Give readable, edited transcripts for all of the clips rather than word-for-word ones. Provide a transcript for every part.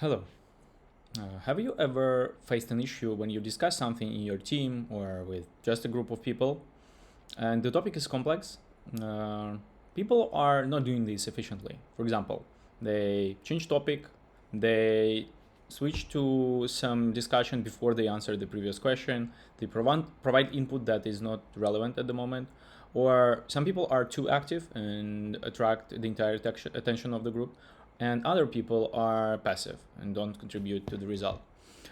Hello. Have you ever faced an issue when you discuss something in your team or with just a group of people and the topic is complex? Uh, People are not doing this efficiently. For example, they change topic, they switch to some discussion before they answer the previous question, they provide input that is not relevant at the moment, or some people are too active and attract the entire attention of the group, and other people are passive and don't contribute to the result.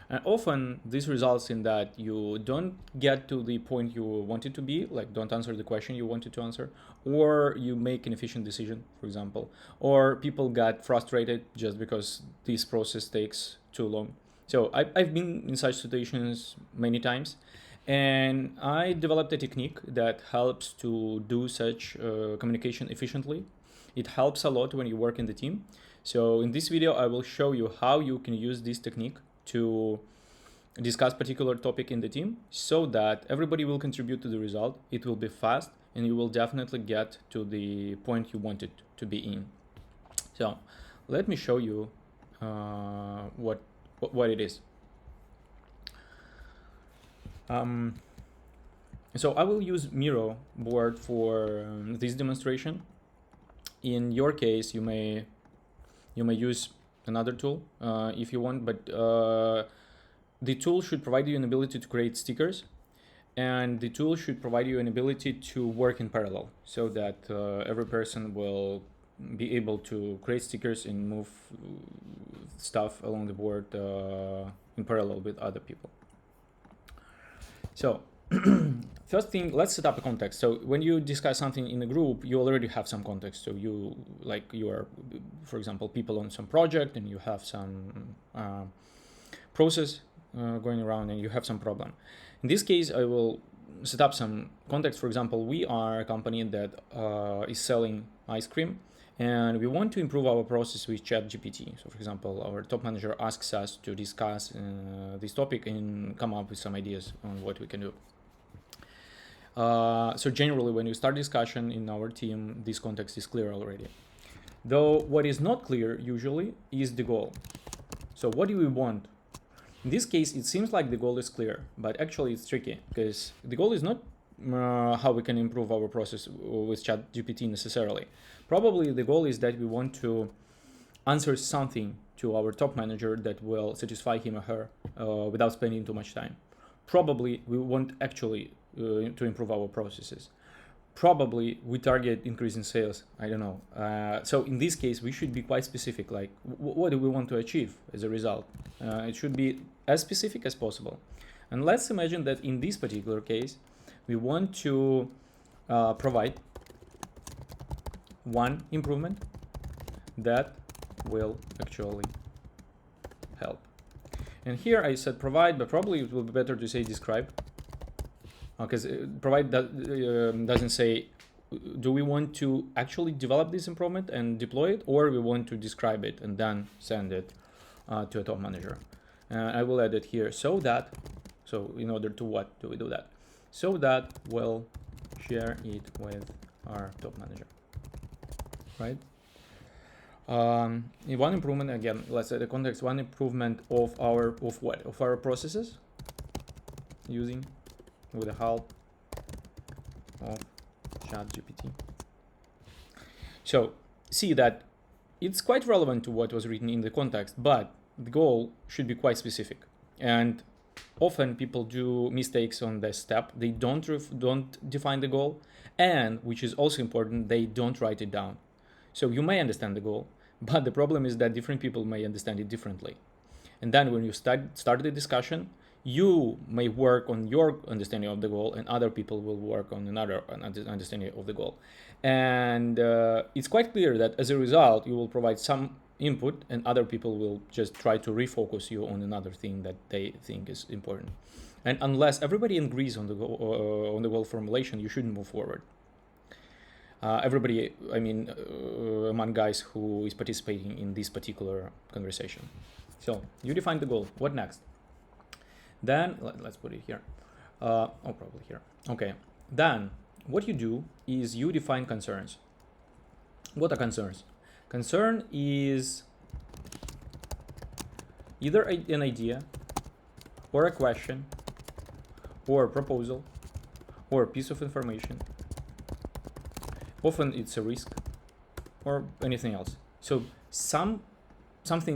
And often this results in that you don't get to the point you wanted to be, like don't answer the question you wanted to answer, or you make an efficient decision, for example, or people got frustrated just because this process takes too long. So I've been in such situations many times, and I developed a technique that helps to do such communication efficiently. It helps a lot when you work in the team. So in this video, I will show you how you can use this technique to discuss particular topic in the team so that everybody will contribute to the result. It will be fast and you will definitely get to the point you wanted to be in. So let me show you what it is. So I will use Miro board for this demonstration. In your case, you may use another tool if you want, but the tool should provide you an ability to create stickers, and the tool should provide you an ability to work in parallel so that every person will be able to create stickers and move stuff along the board in parallel with other people. So first thing, let's set up a context. So when you discuss something in a group, you already have some context. So you are, for example, people on some project and you have some process going around and you have some problem. In this case, I will set up some context. For example, we are a company that is selling ice cream and we want to improve our process with ChatGPT. So for example, our top manager asks us to discuss this topic and come up with some ideas on what we can do. So generally, when you start discussion in our team, this context is clear already. Though what is not clear usually is the goal. So what do we want? In this case, it seems like the goal is clear, but actually it's tricky because the goal is not how we can improve our process with ChatGPT necessarily. Probably the goal is that we want to answer something to our top manager that will satisfy him or her without spending too much time. Probably we want actually to improve our processes. Probably we target increase in sales. I don't know. So in this case, we should be quite specific, like what do we want to achieve as a result? It should be as specific as possible. And let's imagine that in this particular case, we want to provide one improvement that will actually help. And here I said provide, but probably it will be better to say describe, because provide doesn't say do we want to actually develop this improvement and deploy it, or we want to describe it and then send it to a top manager. I will add it here so in order to what do we do that? So that we'll share it with our top manager, right? In one improvement, again, let's say the context, one improvement of our processes using with the help of ChatGPT. So see that it's quite relevant to what was written in the context, but the goal should be quite specific. And often people do mistakes on this step. They don't define the goal, and which is also important, they don't write it down. So you may understand the goal, but the problem is that different people may understand it differently. And then when you start the discussion, you may work on your understanding of the goal and other people will work on another understanding of the goal. And it's quite clear that as a result, you will provide some input and other people will just try to refocus you on another thing that they think is important. And unless everybody agrees on the goal formulation, you shouldn't move forward. Everybody, among guys who is participating in this particular conversation. So you define the goal. What next? Then let's put it here. Probably here. Okay. Then what you do is you define concerns. What are concerns? Concern is either an idea or a question or a proposal or a piece of information. Often it's a risk or anything else. So something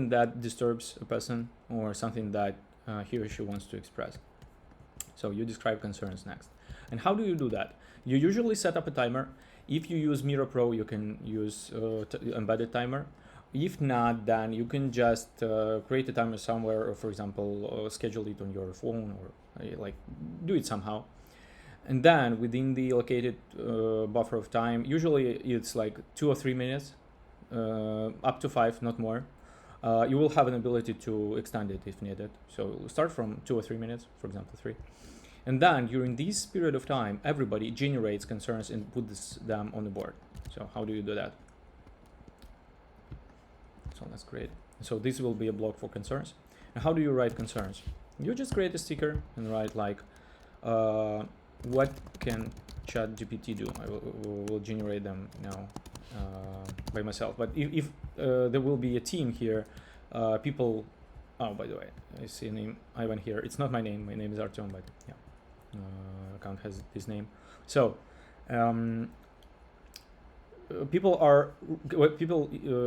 that disturbs a person or something that he or she wants to express. So you describe concerns next. And how do you do that? You usually set up a timer. If you use Miro Pro, you can use embedded timer. If not, then you can just create a timer somewhere, or for example, schedule it on your phone, or like do it somehow. And then within the allocated buffer of time, usually it's like 2 or 3 minutes, up to 5, not more. You will have an ability to extend it if needed. So start from 2 or 3 minutes, for example, 3. And then during this period of time, everybody generates concerns and puts them on the board. So how do you do that? So let's create. So this will be a block for concerns. And how do you write concerns? You just create a sticker and write like, what can ChatGPT do? I will generate them now by myself. But if there will be a team here, people. Oh, by the way, I see a name Ivan here. It's not my name. My name is Artyom, but yeah, account has this name. So people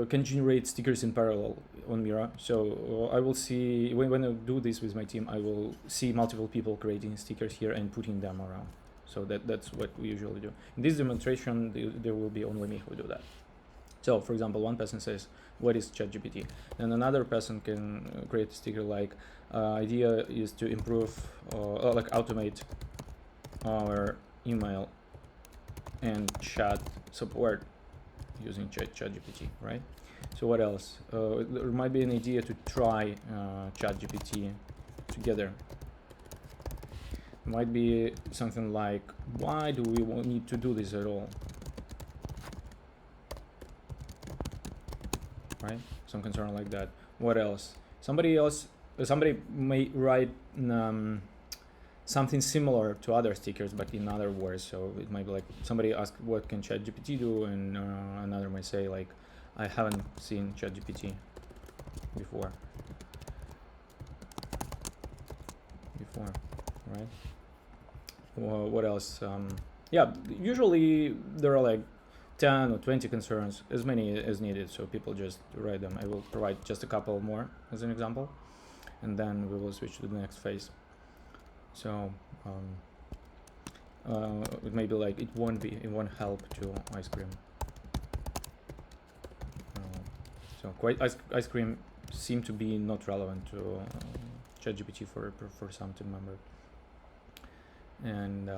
can generate stickers in parallel on Mira. So I will see when I do this with my team, I will see multiple people creating stickers here and putting them around. So that's what we usually do. In this demonstration, there will be only me who do that. So for example, one person says, what is ChatGPT? And another person can create a sticker like, idea is to improve, like automate our email and chat support using ChatGPT, right? So what else? There might be an idea to try ChatGPT together. Might be something like, why do we need to do this at all? Right? Some concern like that. What else? Somebody may write something similar to other stickers, but in other words. So it might be like somebody asked, what can ChatGPT do? And another might say like, I haven't seen ChatGPT before, right? What else? Yeah, usually there are like 10 or 20 concerns, as many as needed, so people just write them. I will provide just a couple more as an example, and then we will switch to the next phase. So it may be like, it won't help to ice cream. So quite ice cream seem to be not relevant to ChatGPT for some team member. And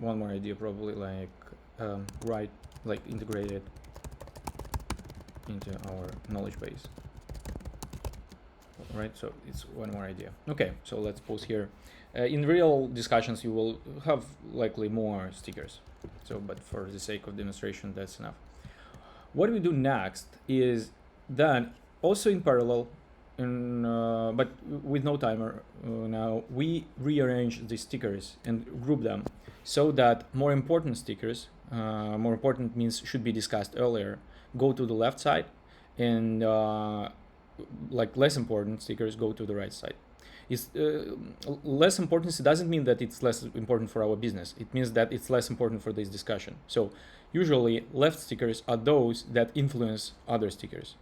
one more idea, probably like integrate it into our knowledge base. Right, so it's one more idea. Okay, so let's pause here. In real discussions, you will have likely more stickers. So, but for the sake of demonstration, that's enough. What we do next is then also in parallel, but with no timer now, we rearrange the stickers and group them so that more important stickers, more important means should be discussed earlier, go to the left side, and like less important stickers go to the right side. It's less importance doesn't mean that it's less important for our business. It means that it's less important for this discussion. So usually left stickers are those that influence other stickers.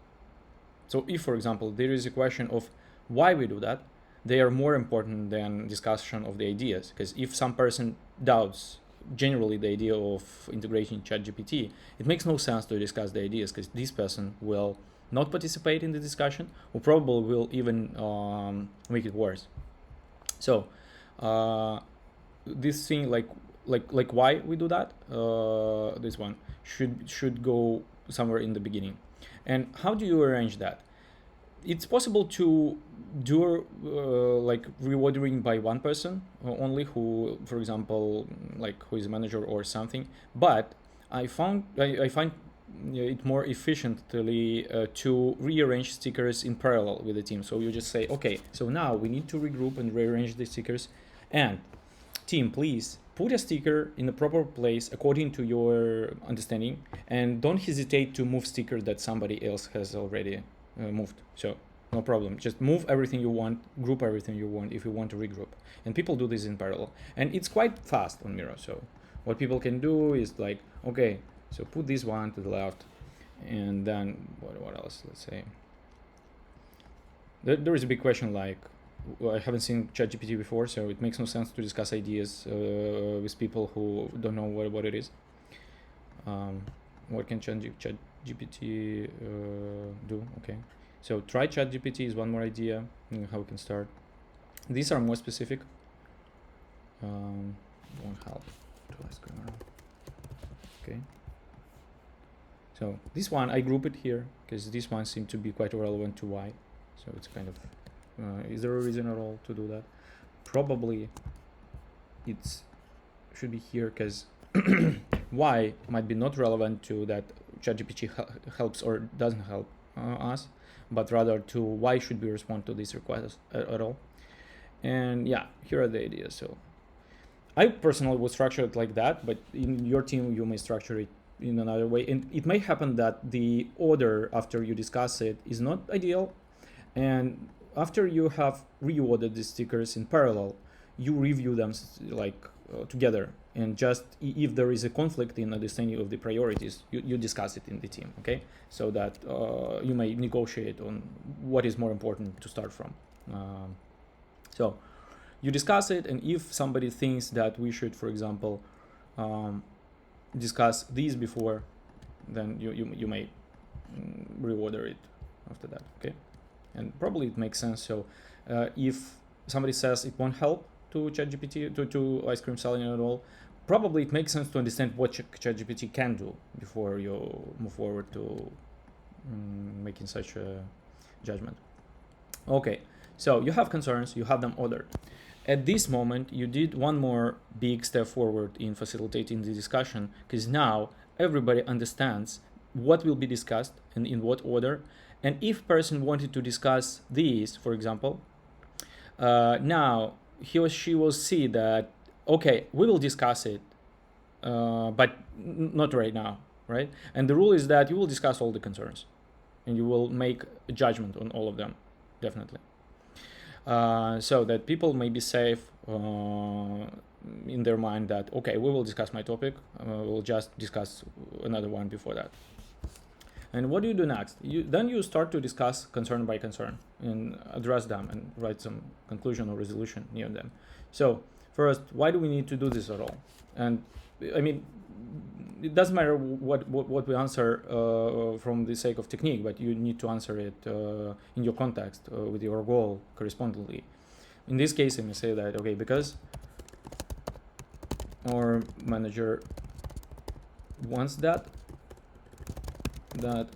So if, for example, there is a question of why we do that, they are more important than discussion of the ideas. Because if some person doubts generally the idea of integrating ChatGPT, it makes no sense to discuss the ideas, because this person will not participate in the discussion, or probably will even make it worse. So this thing, like why we do that, this one should go somewhere in the beginning. And how do you arrange that? It's possible to do like reordering by one person only, who, for example, like who is a manager or something. But I find it more efficiently to rearrange stickers in parallel with the team. So you just say, okay, so now we need to regroup and rearrange the stickers. And team, please put a sticker in the proper place according to your understanding, and don't hesitate to move sticker that somebody else has already moved. So no problem. Just move everything you want, group everything you want if you want to regroup. And people do this in parallel. And it's quite fast on Miro. So what people can do is like, okay, so put this one to the left, and then what else? Let's say there is a big question like, well, I haven't seen ChatGPT before, so it makes no sense to discuss ideas with people who don't know what it is. What can ChatGPT do? Okay, so try ChatGPT is one more idea how we can start. These are more specific. Won't help to ask around. Okay. So this one I group it here because this one seemed to be quite relevant to why. So it's kind of. Is there a reason at all to do that? Probably it should be here because why might be not relevant to that ChatGPT helps or doesn't help us, but rather to why should we respond to these requests at all. And yeah, here are the ideas. So I personally would structure it like that, but in your team you may structure it in another way. And it may happen that the order after you discuss it is not ideal, and after you have reordered the stickers in parallel, you review them like together, and just if there is a conflict in understanding of the priorities, you discuss it in the team, okay? So that you may negotiate on what is more important to start from. So you discuss it, and if somebody thinks that we should, for example, discuss these before, then you may reorder it after that, okay? And probably it makes sense. So if somebody says it won't help to ChatGPT, to ice cream selling at all, probably it makes sense to understand what ChatGPT can do before you move forward to making such a judgment. Okay, so you have concerns, you have them ordered. At this moment, you did one more big step forward in facilitating the discussion, because now everybody understands what will be discussed and in what order. And if person wanted to discuss these, for example, now he or she will see that, okay, we will discuss it, but not right now, right? And the rule is that you will discuss all the concerns and you will make a judgment on all of them, definitely. So that people may be safe in their mind that, okay, we will discuss my topic, we'll just discuss another one before that. And what do you do next? Then you start to discuss concern by concern and address them and write some conclusion or resolution near them. So first, why do we need to do this at all? And I mean, it doesn't matter what we answer from the sake of technique, but you need to answer it in your context with your goal correspondingly. In this case, I may say that, okay, because our manager wants that,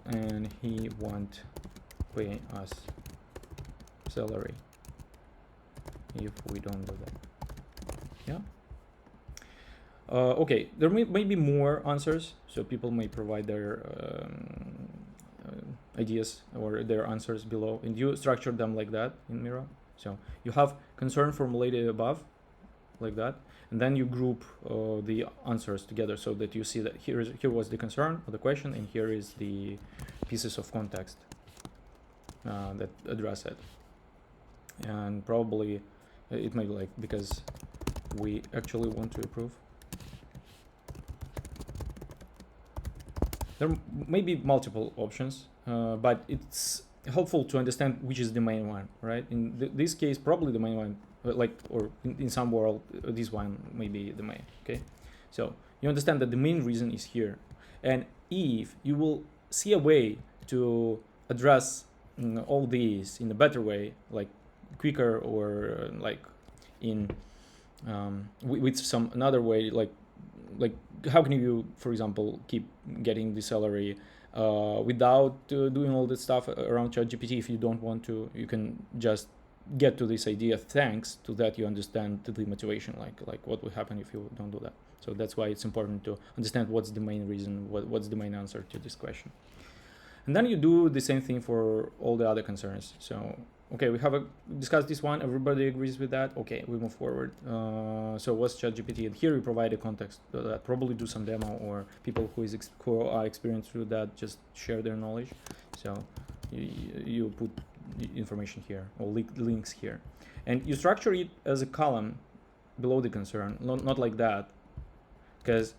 and he won't pay us salary if we don't do that. Yeah. Okay, there may be more answers, so people may provide their ideas or their answers below, and you structure them like that in Miro. So you have concern formulated above, like that, and then you group the answers together so that you see that here was the concern or the question, and here is the pieces of context that address it. And probably it may like, because we actually want to improve. There may be multiple options, but it's helpful to understand which is the main one, right? In this case, probably the main one, or in some world, this one may be the main, okay? So you understand that the main reason is here. And if you will see a way to address all these in a better way, like quicker or like in with some another way, like how can you, for example, keep getting the salary without doing all this stuff around ChatGPT? If you don't want to, you can just get to this idea thanks to that you understand the motivation, like what will happen if you don't do that. So that's why it's important to understand what's the main reason, what's the main answer to this question. And then you do the same thing for all the other concerns. So okay, we have discussed this one, everybody agrees with that, okay, we move forward. So what's ChatGPT? And here we provide a context that probably do some demo, or people who are experienced through that just share their knowledge. So you put information here or links here, and you structure it as a column below the concern, not like that, because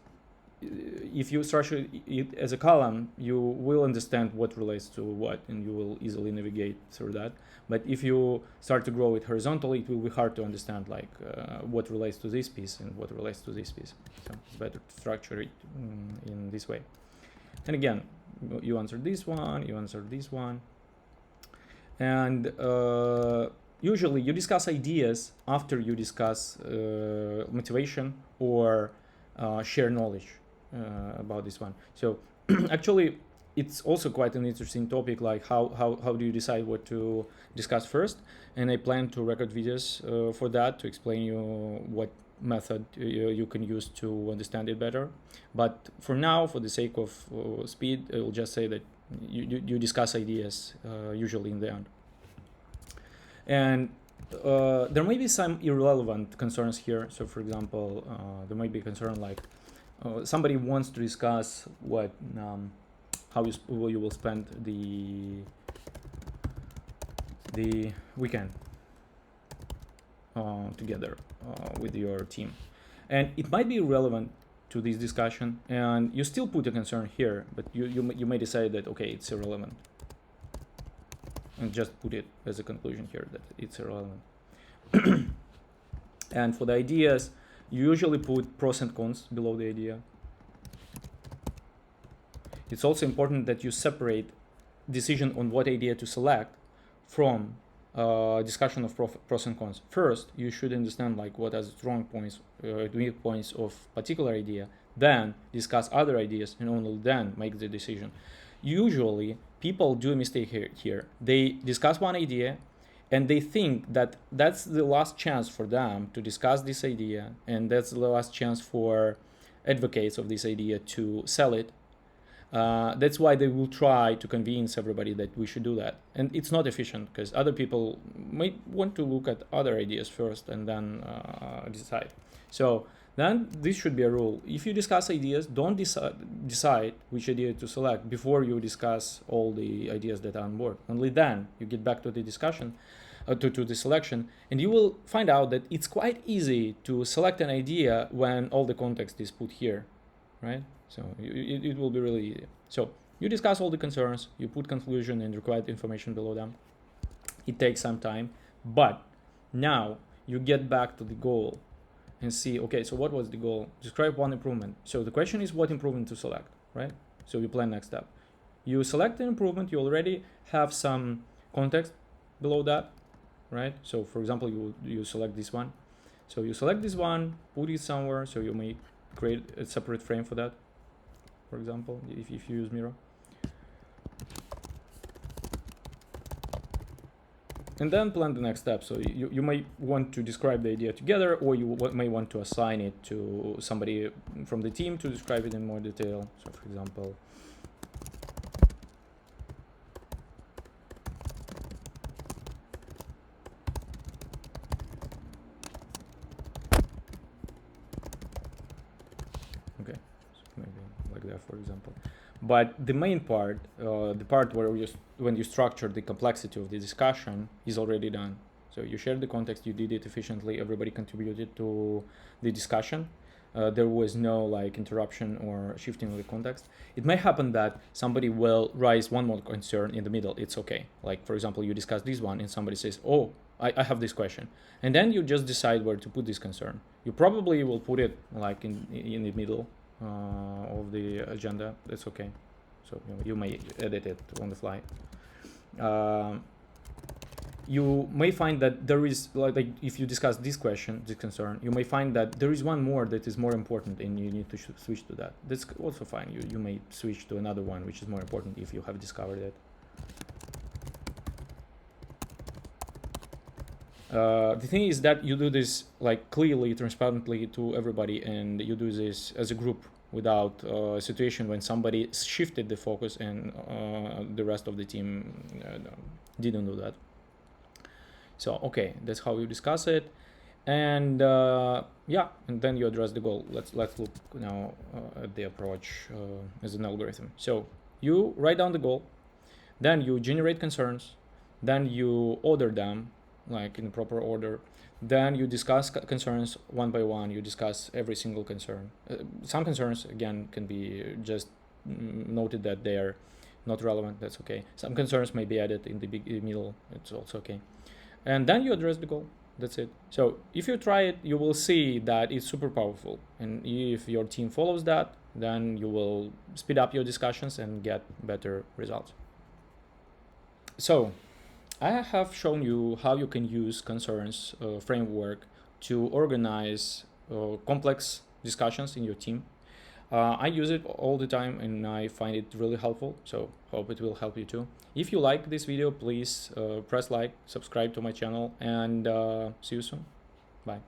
if you structure it as a column, you will understand what relates to what, and you will easily navigate through that. But if you start to grow it horizontally, it will be hard to understand like what relates to this piece and what relates to this piece. So it's better to structure it in this way. And again, you answer this one, you answer this one, and usually you discuss ideas after you discuss motivation or share knowledge about this one. So actually it's also quite an interesting topic, like how do you decide what to discuss first, and I plan to record videos for that to explain you what method you can use to understand it better. But for now, for the sake of speed, I will just say that you discuss ideas usually in the end. And there may be some irrelevant concerns here. So for example, there might be a concern like somebody wants to discuss what how you will spend the weekend together with your team, and it might be relevant to this discussion, and you still put a concern here, but you may decide that okay, it's irrelevant, and just put it as a conclusion here that it's irrelevant. And for the ideas, you usually put pros and cons below the idea. It's also important that you separate decision on what idea to select from discussion of pros and cons. First, you should understand like what are the strong points, weak points of particular idea, then discuss other ideas, and only then make the decision. Usually, people do a mistake here. They discuss one idea, and they think that that's the last chance for them to discuss this idea, and that's the last chance for advocates of this idea to sell it. That's why they will try to convince everybody that we should do that. And it's not efficient, because other people might want to look at other ideas first and then decide. So then this should be a rule. If you discuss ideas, don't decide which idea to select before you discuss all the ideas that are on board. Only then you get back to the discussion, to the selection, and you will find out that it's quite easy to select an idea when all the context is put here, right? So it will be really easy. So you discuss all the concerns, you put conclusion and required information below them. It takes some time, but now you get back to the goal and see, okay, so what was the goal? Describe one improvement. So the question is what improvement to select, right? So you plan next step. You select an improvement, you already have some context below that, right? So for example, you select this one. So you select this one, put it somewhere, so you may create a separate frame for that. For example, if you use Miro. And then plan the next step. So you may want to describe the idea together, or you may want to assign it to somebody from the team to describe it in more detail. So for example, okay, so maybe like that, for example. But the main part, the part where when you structure the complexity of the discussion, is already done. So you shared the context, you did it efficiently, everybody contributed to the discussion. There was no like interruption or shifting of the context. It may happen that somebody will raise one more concern in the middle. It's okay. Like for example, you discuss this one and somebody says, oh, I have this question. And then you just decide where to put this concern. You probably will put it like in the middle of the agenda. That's okay. So you may edit it on the fly. You may find that there is like if you discuss this question, this concern, you may find that there is one more that is more important and you need to switch to that. That's also fine. You may switch to another one which is more important if you have discovered it. The thing is that you do this like clearly, transparently to everybody, and you do this as a group without a situation when somebody shifted the focus and the rest of the team didn't do that. So okay, that's how you discuss it, and yeah, and then you address the goal. Let's look now at the approach as an algorithm. So you write down the goal, then you generate concerns, then you order them like in proper order, then you discuss concerns one by one. You discuss every single concern. Some concerns again can be just noted that they are not relevant. That's okay. Some concerns may be added in the middle. It's also okay. And then you address the goal. That's it. So if you try it, you will see that it's super powerful. And if your team follows that, then you will speed up your discussions and get better results. So I have shown you how you can use concerns framework to organize complex discussions in your team. I use it all the time and I find it really helpful, so hope it will help you too. If you like this video, please press like, subscribe to my channel, and see you soon. Bye.